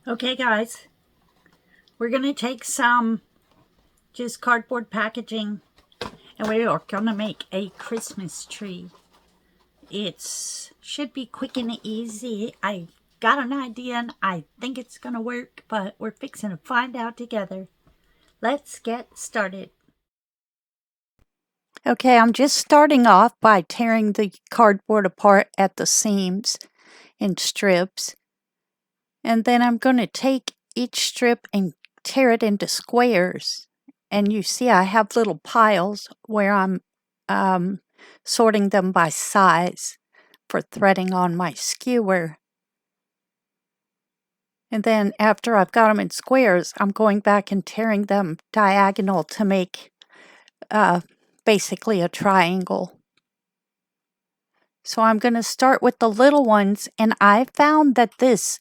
Okay guys, we're going to take some just cardboard packaging and we are going to make a Christmas tree. It should be quick and easy. I got an idea and I think it's going to work, but we're fixing to find out together. Let's get started. Okay, I'm just starting off by tearing the cardboard apart at the seams in strips. And then I'm going to take each strip and tear it into squares. And you see I have little piles where I'm sorting them by size for threading on my skewer. And then after I've got them in squares, I'm going back and tearing them diagonal to make basically a triangle. So I'm going to start with the little ones, and I found that this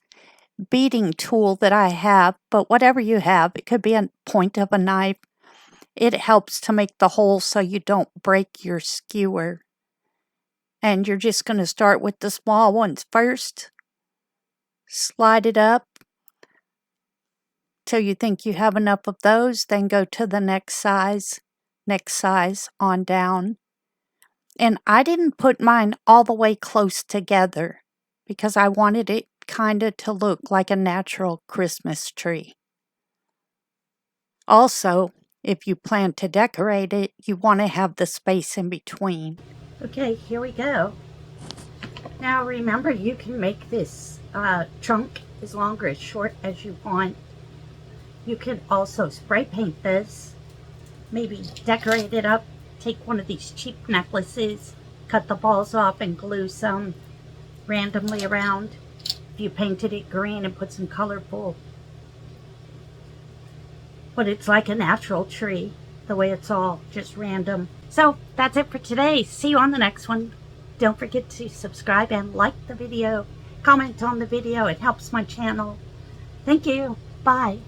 beading tool that I have, but whatever you have, it could be a point of a knife, it helps to make the hole so you don't break your skewer. And you're just going to start with the small ones first, slide it up till you think you have enough of those, then go to the next size on down. And I didn't put mine all the way close together because I wanted it kind of to look like a natural Christmas tree. Also, if you plan to decorate it, you want to have the space in between. Okay, here we go. Now remember, you can make this trunk as long or as short as you want. You can also spray paint this, maybe decorate it up, take one of these cheap necklaces, cut the balls off and glue some randomly around. If you painted it green and put some colorful, but it's like a natural tree, the way it's all just random. So that's it for today. See you on the next one. Don't forget to subscribe and like the video. Comment on the video. It helps my channel. Thank you. Bye.